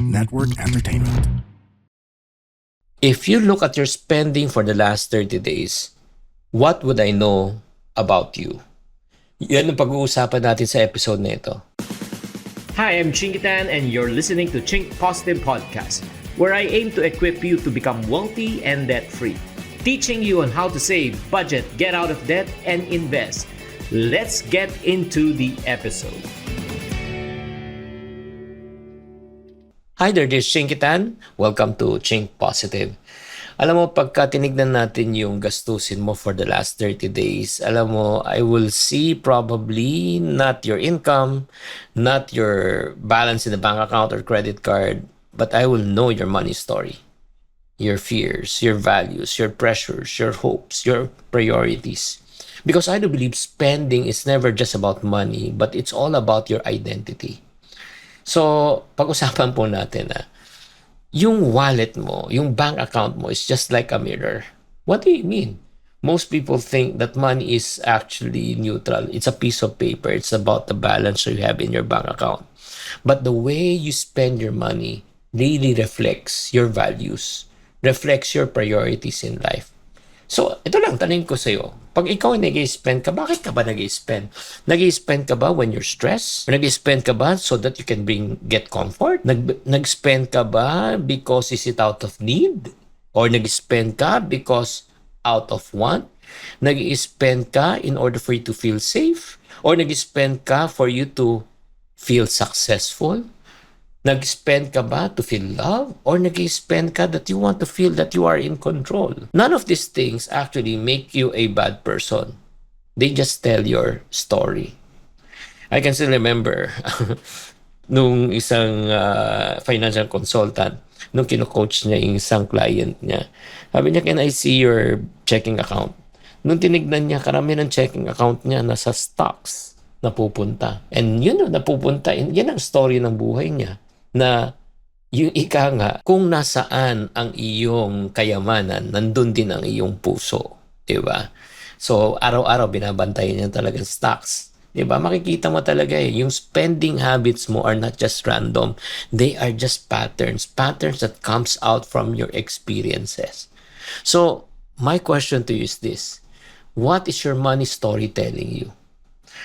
Network Entertainment. If you look at your spending for the last 30 days, what would I know about you? Yan ang pag-uusapan natin sa episode na ito. Hi, I'm Chingitan and you're listening to Chink Positive Podcast, where I aim to equip you to become wealthy and debt-free, teaching you on how to save, budget, get out of debt, and invest. Let's get into the episode. Hi there, this is Chingitan. Welcome to Chink Positive. Alam mo, pagka tinignan natin yung gastusin mo for the last 30 days, alam mo, I will see probably not your income, not your balance in the bank account or credit card, but I will know your money story, your fears, your values, your pressures, your hopes, your priorities. Because I do believe spending is never just about money, but it's all about your identity. So, pag-usapan po natin yung wallet mo, yung bank account mo is just like a mirror. What do you mean? Most people think that money is actually neutral. It's a piece of paper. It's about the balance you have in your bank account. But the way you spend your money really reflects your values, reflects your priorities in life. So, ito lang, tanong ko sa'yo. Pag ikaw ay nag-i-spend ka, bakit ka ba nag-i-spend? Nag-i-spend ka ba when you're stressed? Nag-i-spend ka ba so that you can get comfort? Nag-spend ka ba because is it out of need? Or nag-spend ka because out of want? Nag-i-spend ka in order for you to feel safe? Or nag-i-spend ka for you to feel successful? Nag-spend ka ba to feel love? Or nag-spend ka that you want to feel that you are in control? None of these things actually make you a bad person. They just tell your story. I can still remember nung isang financial consultant, nung kino-coach niya yung isang client niya. Sabi niya, can I see your checking account? Nung tinignan niya, karamihan ng checking account niya nasa stocks napupunta. And yun napupunta. Yan ang story ng buhay niya. Na yung ika nga, kung nasaan ang iyong kayamanan, nandun din ang iyong puso. Diba? So, araw-araw binabantayan niya talagang stocks. Diba? Makikita mo talaga yung spending habits mo are not just random. They are just patterns. Patterns that comes out from your experiences. So, my question to you is this. What is your money story telling you?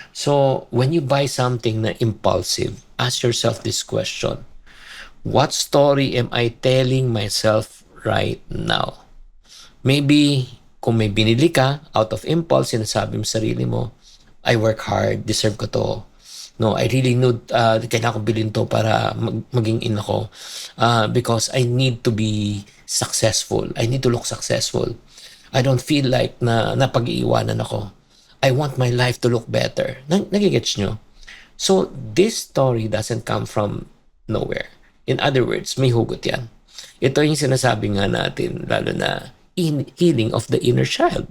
So, when you buy something na impulsive, ask yourself this question. What story am I telling myself right now? Maybe, kung may binili ka, out of impulse, sinasabi mo sarili mo, I work hard, deserve ko to. No, I really need, kailangan ko bilhin to para maging in ako. Because I need to be successful. I need to look successful. I don't feel like na napag-iiwanan ako. I want my life to look better. Nagigets nyo? So, this story doesn't come from nowhere. In other words, may hugot yan. Ito yung sinasabi nga natin, lalo na healing of the inner child.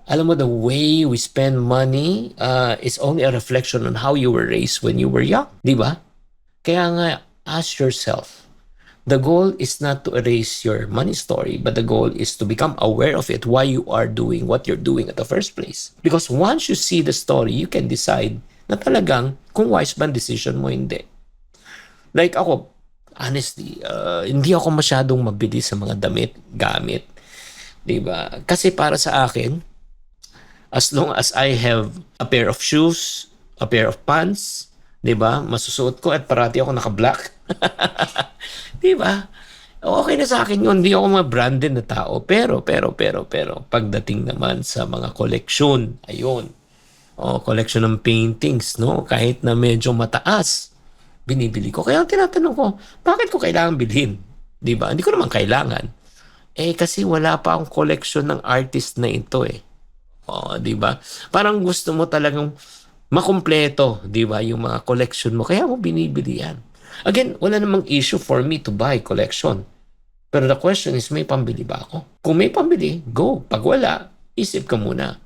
Alam mo, the way we spend money is only a reflection on how you were raised when you were young. Di ba? Kaya nga, ask yourself, the goal is not to erase your money story, but the goal is to become aware of it, why you are doing what you're doing at the first place. Because once you see the story, you can decide na talagang kung wise ba ang decision mo, hindi. Like ako, honestly, hindi ako masyadong mabili sa mga damit, gamit. Diba? Kasi para sa akin, as long as I have a pair of shoes, a pair of pants, diba? Masusuot ko at parati ako naka-black. Diba? Okay na sa akin yun. Hindi ako branded na tao. Pero, pagdating naman sa mga koleksyon, ayun. Koleksyon ng paintings, no? Kahit na medyo mataas, binibili ko. Kaya tinatanong ko, bakit ko kailangan bilhin? Diba? Hindi ko naman kailangan. Kasi wala pa akong koleksyon ng artist na ito diba? Parang gusto mo talagang makumpleto, diba? Yung mga collection mo. Kaya mo binibili yan. Again, wala namang issue for me to buy collection. Pero the question is, may pambili ba ako? Kung may pambili, go. Pag wala, isip ka muna.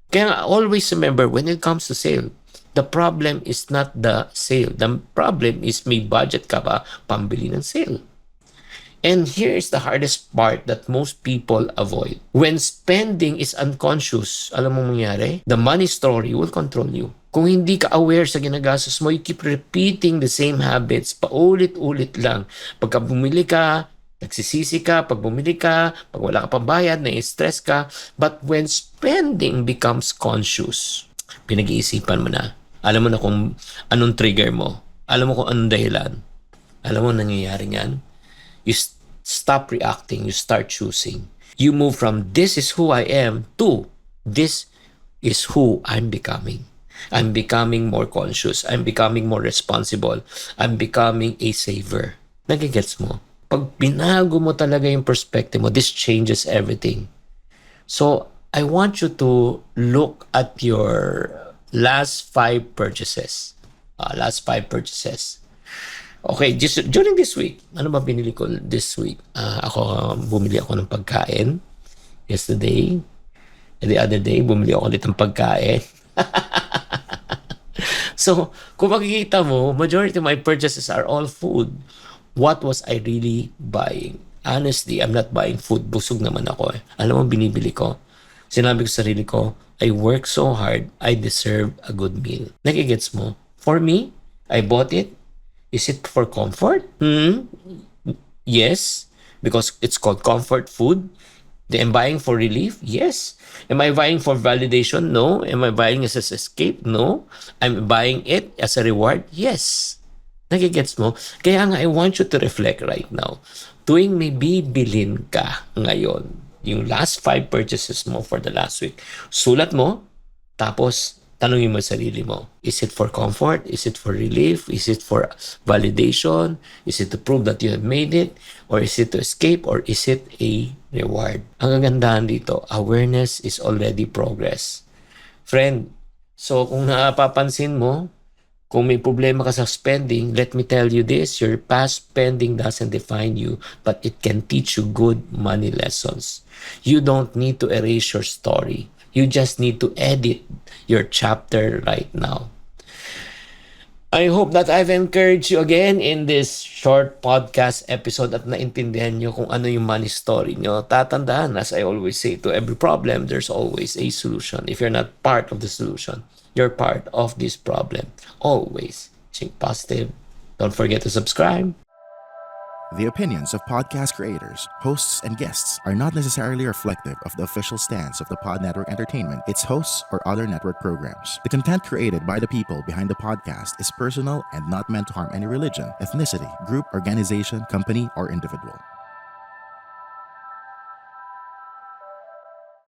Kaya always remember, when it comes to sale, the problem is not the sale. The problem is may budget ka ba pambili ng sale. And here is the hardest part that most people avoid. When spending is unconscious, alam mo mangyari? The money story will control you. Kung hindi ka aware sa ginagastos mo, you keep repeating the same habits, paulit-ulit lang. Pagka bumili ka, nagsisisi ka, pag bumili ka, pag wala ka pang bayad, na-stress ka. But when spending becomes conscious, pinag-iisipan mo na. Alam mo na kung anong trigger mo. Alam mo kung anong dahilan. Alam mo nangyayari yan. You stop reacting, you start choosing. You move from this is who I am to this is who I'm becoming. I'm becoming more conscious. I'm becoming more responsible. I'm becoming a saver. Nagigets mo? Pag binago mo talaga yung perspective mo, this changes everything. So, I want you to look at your last 5 purchases. Okay, just during this week, ano ba binili ko this week? Bumili ako ng pagkain yesterday. And the other day, bumili ako ulit ng pagkain. So, kung makikita mo, majority of my purchases are all food. What was I really buying? Honestly, I'm not buying food. Busog naman ako eh. Alam mo, binibili ko. Sinabi ko sa sarili ko, I work so hard, I deserve a good meal. Nagigets mo? For me, I bought it. Is it for comfort? Yes, because it's called comfort food. Am I buying for relief? Yes. Am I buying for validation? No. Am I buying as an escape? No. I'm buying it as a reward? Yes. Nagigets mo? Kaya nga, I want you to reflect right now. Tuwing may bibilin ka ngayon, yung last 5 purchases mo for the last week, sulat mo, tapos tanungin mo sarili mo, is it for comfort? Is it for relief? Is it for validation? Is it to prove that you have made it? Or is it to escape? Or is it a reward? Ang kagandahan dito, awareness is already progress. Friend, so kung napapansin mo, kung may problema ka sa spending, let me tell you this, your past spending doesn't define you, but it can teach you good money lessons. You don't need to erase your story. You just need to edit your chapter right now. I hope that I've encouraged you again in this short podcast episode at naintindihan nyo kung ano yung money story nyo. Tatandaan, as I always say, to every problem, there's always a solution. If you're not part of the solution, you're part of this problem. Always. Think positive. Don't forget to subscribe. The opinions of podcast creators, hosts, and guests are not necessarily reflective of the official stance of the Pod Network Entertainment, its hosts, or other network programs. The content created by the people behind the podcast is personal and not meant to harm any religion, ethnicity, group, organization, company, or individual.